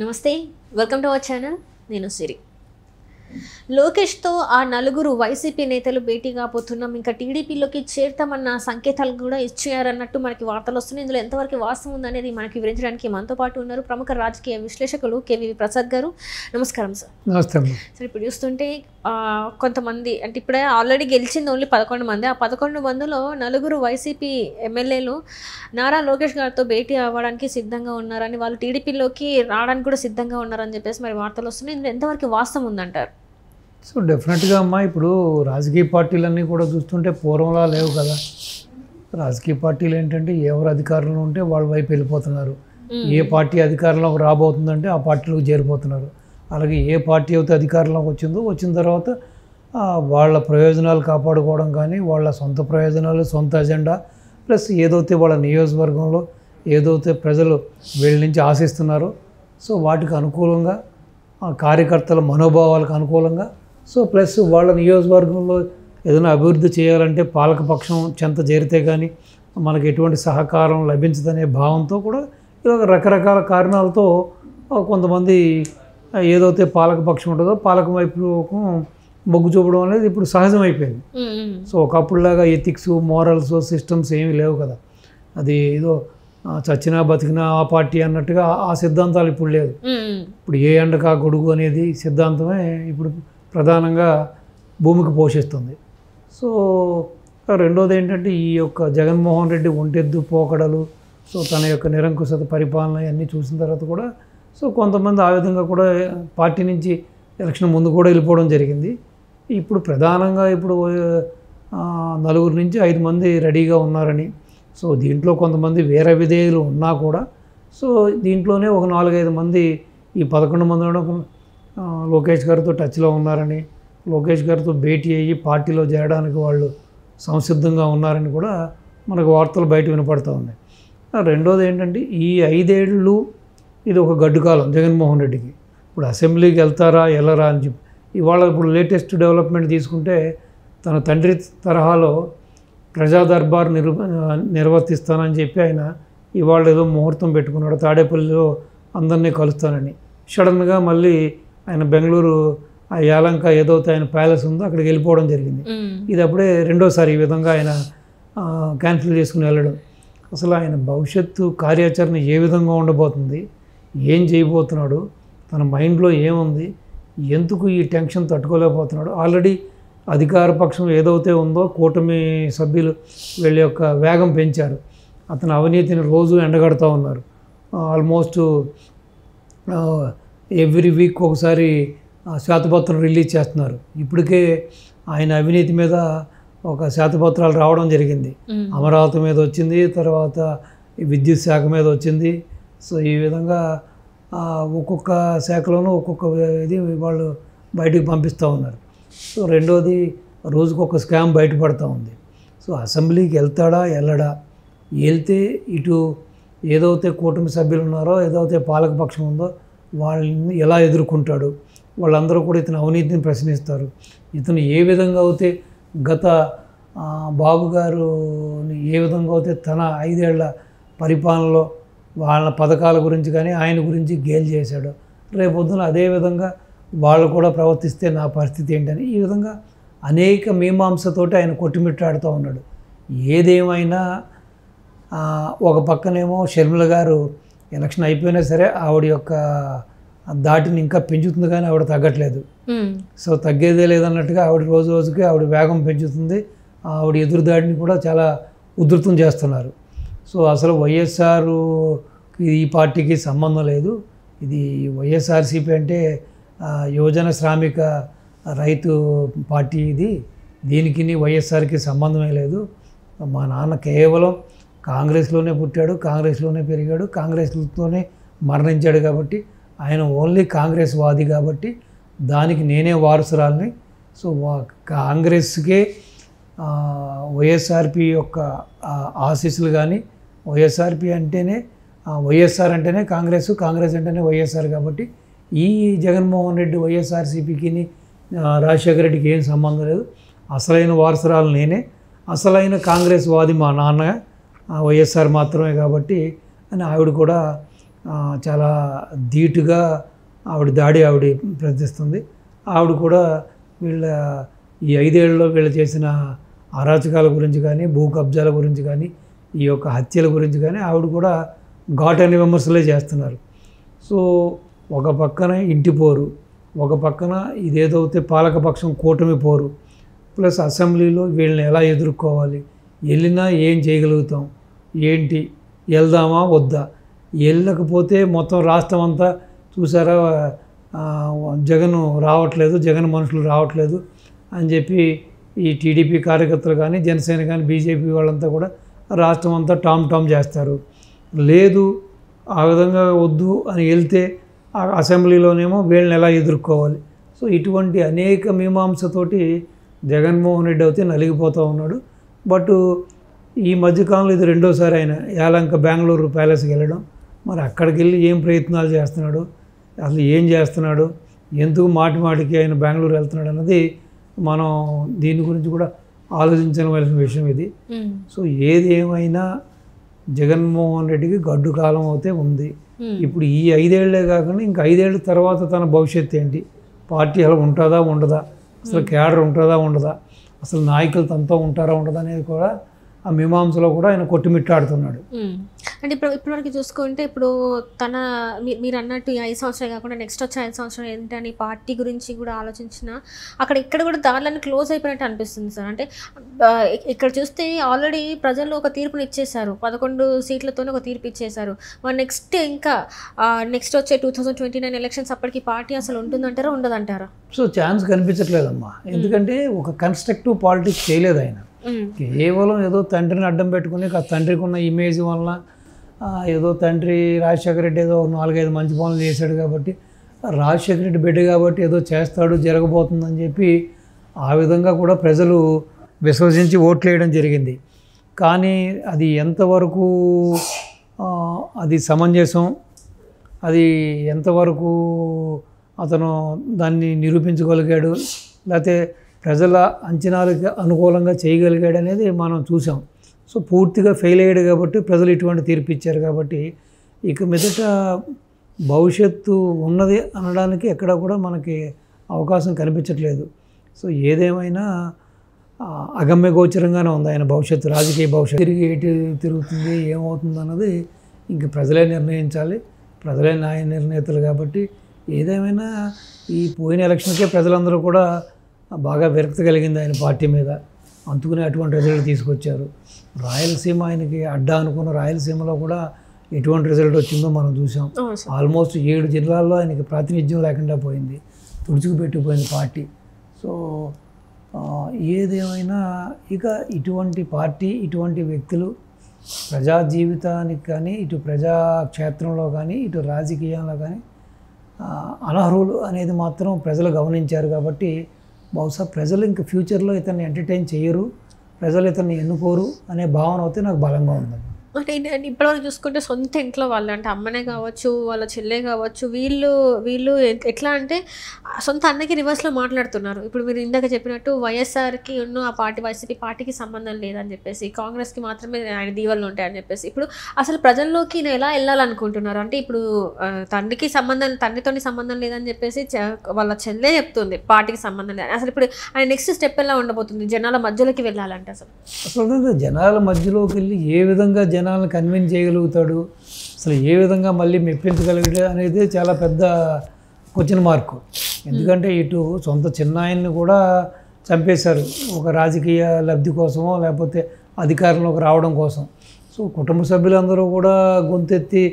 నమస్తే welcome to our channel నేను సిరి లోకేష్తో ఆ నలుగురు వైసీపీ నేతలు భేటీ కాబోతున్నాం ఇంకా టీడీపీలోకి చేరతామన్న సంకేతాలు కూడా ఇచ్చారన్నట్టు మనకి వార్తలు వస్తున్నాయి. ఇందులో ఎంతవరకు వాస్తవం ఉందనేది మనకి వివరించడానికి మనతో పాటు ఉన్నారు ప్రముఖ రాజకీయ విశ్లేషకులు కేవీవి ప్రసాద్ గారు. నమస్కారం సార్. నమస్తే. సార్ ఇప్పుడు చూస్తుంటే కొంతమంది అంటే ఇప్పుడే ఆల్రెడీ గెలిచింది ఓన్లీ 11 మంది. ఆ 11 మందిలో నలుగురు వైసీపీ ఎమ్మెల్యేలు నారా లోకేష్ గారితో భేటీ అవ్వడానికి సిద్ధంగా ఉన్నారని, వాళ్ళు టీడీపీలోకి రావడానికి కూడా సిద్ధంగా ఉన్నారని చెప్పేసి మరి వార్తలు వస్తున్నాయి. ఇందులో ఎంతవరకు వాస్తవం ఉందంటారు? సో డెఫినెట్గా అమ్మా, ఇప్పుడు రాజకీయ పార్టీలన్నీ కూడా చూస్తుంటే పూర్వంలా లేవు కదా. రాజకీయ పార్టీలు ఏంటంటే ఎవరు అధికారంలో ఉంటే వాళ్ళ వైపు వెళ్ళిపోతున్నారు. ఏ పార్టీ అధికారంలోకి రాబోతుందంటే ఆ పార్టీలోకి చేరిపోతున్నారు. అలాగే ఏ పార్టీ అయితే అధికారంలోకి వచ్చిన తర్వాత వాళ్ళ ప్రయోజనాలు కాపాడుకోవడం కానీ, వాళ్ళ సొంత ప్రయోజనాలు, సొంత అజెండా, ప్లస్ ఏదైతే వాళ్ళ నియోజకవర్గంలో ఏదైతే ప్రజలు వీళ్ళ నుంచి ఆశిస్తున్నారో సో వాటికి అనుకూలంగా, కార్యకర్తల మనోభావాలకు అనుకూలంగా, సో ప్లస్ వాళ్ళ నియోజకవర్గంలో ఏదైనా అభివృద్ధి చేయాలంటే పాలకపక్షం చెంత చేరితే కానీ మనకి ఎటువంటి సహకారం లభించదనే భావంతో కూడా ఇలా రకరకాల కారణాలతో కొంతమంది ఏదైతే పాలకపక్షం ఉంటుందో పాలక వైపు మొగ్గు చూపడం అనేది ఇప్పుడు సహజమైపోయింది. సో ఒకప్పుడులాగా ఎథిక్స్, మోరల్స్, సిస్టమ్స్ ఏమీ లేవు కదా. అది ఏదో చచ్చినా బతికినా ఆ పార్టీ అన్నట్టుగా ఆ సిద్ధాంతాలు ఇప్పుడు లేదు. ఇప్పుడు ఏ ఎండకా గొడుగు అనేది సిద్ధాంతమే ఇప్పుడు ప్రధానంగా భూమికి పోషిస్తుంది. సో రెండోది ఏంటంటే ఈ యొక్క జగన్మోహన్ రెడ్డి ఒంటెద్దు పోకడలు, సో తన యొక్క నిరంకుశత పరిపాలన అన్నీ చూసిన తర్వాత కూడా సో కొంతమంది ఆ విధంగా కూడా పార్టీ నుంచి ఎలక్షన్ ముందు కూడా వెళ్ళిపోవడం జరిగింది. ఇప్పుడు ప్రధానంగా ఇప్పుడు 4 నుంచి 5 మంది రెడీగా ఉన్నారని, సో దీంట్లో కొంతమంది వేరే విధేయులు ఉన్నా కూడా సో దీంట్లోనే ఒక 4-5 మంది ఈ 11 మందిలో లోకేష్ గారితో టచ్లో ఉన్నారని, లోకేష్ గారితో భేటీ అయ్యి పార్టీలో చేరడానికి వాళ్ళు సంసిద్ధంగా ఉన్నారని కూడా మనకు వార్తలు బయట వినపడుతూ ఉన్నాయి. రెండోది ఏంటంటే ఈ 5 ఏళ్ళు ఇది ఒక గడ్డు కాలం జగన్మోహన్ రెడ్డికి. ఇప్పుడు అసెంబ్లీకి వెళ్తారా వెళ్ళరా అని చెప్పి ఇవాళ ఇప్పుడు లేటెస్ట్ డెవలప్మెంట్ తీసుకుంటే తన తండ్రి తరహాలో ప్రజా దర్బార్ నిర్వర్తిస్తానని చెప్పి ఆయన ఇవాళ ఏదో ముహూర్తం పెట్టుకున్నాడు, తాడేపల్లిలో అందరినీ కలుస్తానని. సడన్గా మళ్ళీ ఆయన బెంగళూరు ఆ యాలంక ఏదైతే ఆయన ప్యాలెస్ ఉందో అక్కడికి వెళ్ళిపోవడం జరిగింది. ఇది అప్పుడే రెండోసారి ఈ విధంగా ఆయన క్యాన్సిల్ చేసుకుని వెళ్ళడం. అసలు ఆయన భవిష్యత్తు కార్యాచరణ ఏ విధంగా ఉండబోతుంది, ఏం చేయబోతున్నాడు, తన మైండ్లో ఏముంది, ఎందుకు ఈ టెన్షన్ తట్టుకోలేకపోతున్నాడు. ఆల్రెడీ అధికార పక్షం ఏదైతే ఉందో కూటమి సభ్యులు వీళ్ళ యొక్క వేగం పెంచారు. అతను అవినీతిని రోజు ఎండగడుతూ ఉన్నారు. ఆల్మోస్ట్ ఎవ్రీ వీక్ ఒకసారి శ్వేతపత్రం రిలీజ్ చేస్తున్నారు. ఇప్పటికే ఆయన అవినీతి మీద ఒక శ్వేతపత్రాలు రావడం జరిగింది. అమరావతి మీద వచ్చింది, తర్వాత విద్యుత్ శాఖ మీద వచ్చింది. సో ఈ విధంగా ఒక్కొక్క శాఖలోనూ ఒక్కొక్క ఇది వాళ్ళు బయటికి పంపిస్తూ ఉన్నారు. సో రెండోది రోజుకొక స్కామ్ బయటపడుతూ ఉంది. సో అసెంబ్లీకి వెళ్తాడా వెళ్ళడా, వెళ్తే ఇటు ఏదైతే కూటమి సభ్యులు ఉన్నారో ఏదైతే పాలకపక్షం ఉందో వాళ్ళని ఎలా ఎదుర్కొంటాడు, వాళ్ళందరూ కూడా ఇతను అవినీతిని ప్రశ్నిస్తారు. ఇతను ఏ విధంగా అయితే గత బాబు గారుని ఏ విధంగా అయితే తన 5 ఏళ్ల పరిపాలనలో వాళ్ళ పథకాల గురించి కానీ ఆయన గురించి గేల్ చేశాడు, రేపొద్దున అదేవిధంగా వాళ్ళు కూడా ప్రవర్తిస్తే నా పరిస్థితి ఏంటని ఈ విధంగా అనేక మీమాంసతోటి ఆయన కొట్టుమిట్టాడుతూ ఉన్నాడు. ఏదేమైనా ఒక పక్కనేమో షర్మిల గారు ఎలక్షన్ అయిపోయినా సరే ఆవిడ యొక్క దాటిని ఇంకా పెంచుతుంది కానీ ఆవిడ తగ్గట్లేదు. సో తగ్గేదే లేదన్నట్టుగా ఆవిడ రోజు రోజుకి ఆవిడ వేగం పెంచుతుంది. ఆవిడ ఎదురుదాడిని కూడా చాలా ఉధృతం చేస్తున్నారు. సో అసలు వైఎస్ఆర్కి ఈ పార్టీకి సంబంధం లేదు. ఇది వైఎస్ఆర్సీపీ అంటే యువజన శ్రామిక రైతు పార్టీ. దీనికి వైఎస్ఆర్కి సంబంధమే లేదు. మా నాన్న కేవలం కాంగ్రెస్లోనే పుట్టాడు, కాంగ్రెస్లోనే పెరిగాడు, కాంగ్రెస్తోనే మరణించాడు కాబట్టి ఆయన ఓన్లీ కాంగ్రెస్ వాది కాబట్టి దానికి నేనే వారసురాలని. సో కాంగ్రెస్కే వైఎస్ఆర్పి యొక్క ఆశీస్సులు కానీ, వైఎస్ఆర్పి అంటేనే వైఎస్ఆర్ అంటేనే కాంగ్రెస్, కాంగ్రెస్ అంటేనే వైఎస్ఆర్ కాబట్టి ఈ జగన్మోహన్ రెడ్డి వైఎస్ఆర్సీపీకి రాజశేఖర రెడ్డికి ఏం సంబంధం లేదు. అసలైన వారసురాలు నేనే, అసలైన కాంగ్రెస్ వాది మా నాన్న, వైఎస్ఆర్ మాత్రమే కాబట్టి అని ఆవిడ కూడా చాలా ధీటుగా ఆవిడ ప్రవర్తిస్తుంది. ఆవిడ కూడా వీళ్ళ ఈ 5 ఏళ్లలో వీళ్ళు చేసిన అరాచకాల గురించి కానీ, భూ కబ్జాల గురించి కానీ, ఈ యొక్క హత్యల గురించి కానీ ఆవిడ కూడా ఘాటైన విమర్శలే చేస్తున్నారు. సో ఒక పక్కన ఇంటి పోరు, ఒక పక్కన ఇదేదైతే పాలకపక్షం కూటమి పోరు, ప్లస్ అసెంబ్లీలో వీళ్ళని ఎలా ఎదుర్కోవాలి, వెళ్ళినా ఏం చేయగలుగుతాం, ఏంటి, వెళ్దామా వద్దా, వెళ్ళకపోతే మొత్తం రాష్ట్రం అంతా చూసారా జగన్ రావట్లేదు, జగన్ మనుషులు రావట్లేదు అని చెప్పి ఈ టీడీపీ కార్యకర్తలు కానీ, జనసేన కానీ, బీజేపీ వాళ్ళంతా కూడా రాష్ట్రం అంతా టామ్ చేస్తారు. లేదు ఆ విధంగా వద్దు అని వెళ్తే అసెంబ్లీలోనేమో వీళ్ళని ఎలా ఎదుర్కోవాలి. సో ఇటువంటి అనేక మీమాంసతోటి జగన్మోహన్ రెడ్డి అయితే నలిగిపోతూ ఉన్నాడు. బట్ ఈ మధ్యకాలంలో ఇది రెండోసారి ఆయన యాలంక బెంగళూరు ప్యాలెస్కి వెళ్ళడం, మరి అక్కడికి వెళ్ళి ఏం ప్రయత్నాలు చేస్తున్నాడు, అసలు ఏం చేస్తున్నాడు, ఎందుకు మాటికి ఆయన బెంగళూరు వెళ్తున్నాడు అన్నది మనం దీని గురించి కూడా ఆలోచించవలసిన విషయం ఇది. సో ఏది ఏమైనా జగన్మోహన్ రెడ్డికి గడ్డు కాలం అయితే ఉంది. ఇప్పుడు ఈ 5 ఏళ్లే కాకుండా ఇంకా 5 ఏళ్ళ తర్వాత తన భవిష్యత్తు ఏంటి, పార్టీ అలా ఉంటుందా ఉండదా, అసలు క్యాడర్ ఉంటుందా ఉండదా, అసలు నాయకులు తనతో ఉంటారా ఉండదా అనేది కూడా ఆ మీమాంసలో కూడా ఆయన కొట్టుమిట్టాడుతున్నాడు. అంటే ఇప్పటివరకు చూసుకుంటే ఇప్పుడు తన మీరు అన్నట్టు ఈ 5 సంవత్సరాలు కాకుండా నెక్స్ట్ వచ్చే 5 సంవత్సరాలు ఏంటని పార్టీ గురించి కూడా ఆలోచించిన ఇక్కడ కూడా దారులన్నీ క్లోజ్ అయిపోయినట్టు అనిపిస్తుంది సార్. అంటే ఇక్కడ చూస్తే ఆల్రెడీ ప్రజల్లో ఒక తీర్పుని ఇచ్చేశారు, 11 సీట్లతోనే ఒక తీర్పు ఇచ్చేశారు. మరి నెక్స్ట్ వచ్చే 2029 ఎలక్షన్స్ అప్పటికి పార్టీ అసలు ఉంటుందంటారా ఉండదంటారా? సో ఛాన్స్ కనిపించట్లేదమ్మా, ఎందుకంటే ఒక కన్స్ట్రక్టివ్ పాలిటిక్స్ చేయలేదు ఆయన. కేవలం ఏదో తండ్రిని అడ్డం పెట్టుకుని ఆ తండ్రికి ఉన్న ఇమేజ్ వలన ఏదో తండ్రి రాజశేఖర రెడ్డి ఏదో 4-5 మంచి పనులు చేశాడు కాబట్టి, రాజశేఖర రెడ్డి బిడ్డ కాబట్టి ఏదో చేస్తాడు జరగబోతుందని చెప్పి ఆ విధంగా కూడా ప్రజలు విశ్వసించి ఓట్లు వేయడం జరిగింది. కానీ అది ఎంతవరకు అది సమంజసం, అది ఎంతవరకు అతను దాన్ని నిరూపించగలిగాడు, లేకపోతే ప్రజల అంచనాలకు అనుకూలంగా చేయగలిగాడు అనేది మనం చూసాం. సో పూర్తిగా ఫెయిల్ అయ్యాడు కాబట్టి ప్రజలు ఇటువంటి తీర్పు ఇచ్చారు కాబట్టి ఇక మీదట భవిష్యత్తు ఉన్నది అనడానికి ఎక్కడ కూడా మనకి అవకాశం కనిపించట్లేదు. సో ఏదేమైనా అగమ్య గోచరంగానే ఉంది ఆయన భవిష్యత్తు, రాజకీయ భవిష్యత్తు. తిరిగి తిరుగుతుంది ఏమవుతుంది అన్నది ఇంక ప్రజలే నిర్ణయించాలి, ప్రజలే న్యాయ నిర్ణేతలు కాబట్టి ఏదేమైనా ఈ పోయిన ఎలక్షన్కే ప్రజలందరూ కూడా బాగా విరక్తి కలిగింది ఆయన పార్టీ మీద, అందుకునే అటువంటి రిజల్ట్ తీసుకొచ్చారు. రాయలసీమ ఆయనకి అడ్డా అనుకున్న రాయలసీమలో కూడా ఎటువంటి రిజల్ట్ వచ్చిందో మనం చూసాం. ఆల్మోస్ట్ 7 జిల్లాల్లో ఆయనకి ప్రాతినిధ్యం లేకుండా పోయింది, తుడుచుకుపెట్టిపోయింది పార్టీ. సో ఏదేమైనా ఇక ఇటువంటి పార్టీ, ఇటువంటి వ్యక్తులు ప్రజా జీవితానికి కానీ, ఇటు ప్రజాక్షేత్రంలో కానీ, ఇటు రాజకీయంలో కానీ అనర్హులు అనేది మాత్రం ప్రజలు గమనించారు కాబట్టి బహుశా ప్రజలు ఇంక ఫ్యూచర్లో ఇతన్ని ఎంటర్టైన్ చేయరు, ప్రజలు ఇతన్ని ఎన్నుకోరు అనే భావన అయితే నాకు బలంగా ఉందండి. అంటే ఇప్పటివరకు చూసుకుంటే సొంత ఇంట్లో వాళ్ళు, అంటే అమ్మనే కావచ్చు, వాళ్ళ చెల్లె కావచ్చు, వీళ్ళు ఎట్లా అంటే సొంత అన్నకి రివర్స్లో మాట్లాడుతున్నారు. ఇప్పుడు మీరు ఇందాక చెప్పినట్టు వైఎస్ఆర్కి ఉన్న ఆ పార్టీ, వైసీపీ పార్టీకి సంబంధం లేదని చెప్పేసి, కాంగ్రెస్కి మాత్రమే ఆయన దీవెనలు ఉంటాయని చెప్పేసి ఇప్పుడు అసలు ప్రజల్లోకి ఎలా వెళ్ళాలనుకుంటున్నారు? అంటే ఇప్పుడు తండ్రితోని సంబంధం లేదని చెప్పేసి వాళ్ళ చెల్లె చెప్తుంది పార్టీకి సంబంధం లేదు. అసలు ఇప్పుడు ఆయన నెక్స్ట్ స్టెప్ ఎలా ఉండబోతుంది జనాల మధ్యలోకి వెళ్ళాలంటే? అసలు జనాల మధ్యలోకి వెళ్ళి ఏ విధంగా జనాలను కన్విన్స్ చేయగలుగుతాడు, అసలు ఏ విధంగా మళ్ళీ మెప్పించగలిగాడు అనేది చాలా పెద్ద క్వశ్చన్ మార్కు. ఎందుకంటే ఇటు సొంత చిన్నాయన్ని కూడా చంపేశారు ఒక రాజకీయ లబ్ధి కోసమో లేకపోతే అధికారంలోకి రావడం కోసం. సో కుటుంబ సభ్యులందరూ కూడా గొంతెత్తి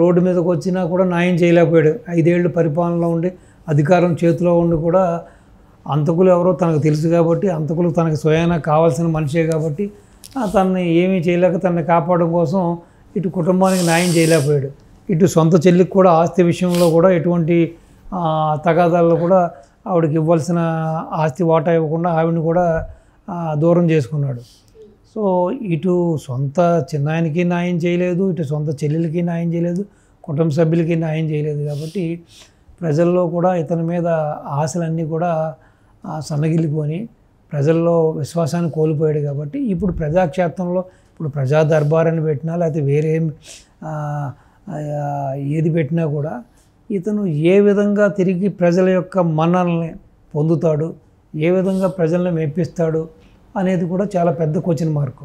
రోడ్డు మీదకి వచ్చినా కూడా న్యాయం చేయలేకపోయాడు. 5 ఏళ్ళు పరిపాలనలో ఉండి అధికారం చేతిలో ఉండి కూడా అంతకులు ఎవరో తనకు తెలుసు కాబట్టి, అంతకులు తనకు స్వయాన కావాల్సిన మనిషే కాబట్టి తనని ఏమీ చేయలేక తనని కాపాడడం కోసం ఇటు కుటుంబానికి న్యాయం చేయలేకపోయాడు. ఇటు సొంత చెల్లికి కూడా ఆస్తి విషయంలో కూడా ఎటువంటి తగాదాల్లో కూడా ఆవిడకి ఇవ్వాల్సిన ఆస్తి వాటా ఇవ్వకుండా ఆవిడని కూడా దూరం చేసుకున్నాడు. సో ఇటు సొంత చిన్నాయనకి న్యాయం చేయలేదు, ఇటు సొంత చెల్లెలకి న్యాయం చేయలేదు, కుటుంబ సభ్యులకి న్యాయం చేయలేదు. కాబట్టి ప్రజల్లో కూడా ఇతని మీద ఆశలన్నీ కూడా సన్నగిల్లిపోయి ప్రజల్లో విశ్వాసాన్ని కోల్పోయాడు. కాబట్టి ఇప్పుడు ప్రజాక్షేత్రంలో ఇప్పుడు ప్రజా దర్బార్ అని పెట్టినా లేకపోతే వేరే ఏది పెట్టినా కూడా ఇతను ఏ విధంగా తిరిగి ప్రజల యొక్క మన్ననల్ని పొందుతాడు, ఏ విధంగా ప్రజల్ని మెప్పిస్తాడు అనేది కూడా చాలా పెద్ద క్వశ్చన్ మార్కు.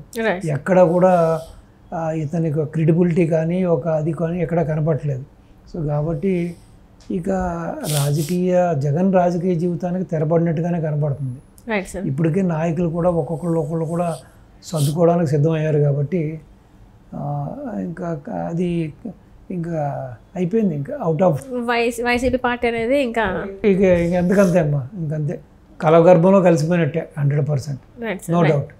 ఎక్కడ కూడా ఇతనికి క్రెడిబిలిటీ కానీ అది కానీ ఎక్కడ కనపడట్లేదు. సో కాబట్టి ఇక జగన్ రాజకీయ జీవితానికి తెరపడినట్టుగానే కనపడుతుంది. ఇప్పటికే నాయకులు కూడా ఒకళ్ళు కూడా సర్దుకోవడానికి సిద్ధమయ్యారు. కాబట్టి ఇంకా అది ఇంకా అయిపోయింది, ఇంకా అవుట్ ఆఫ్ వైసీపీ పార్టీ అనేది ఇంకా ఎంతకంతే అమ్మా, ఇంకంతే కలగర్భంలో కలిసిపోయినట్టే 100%, నో డౌట్.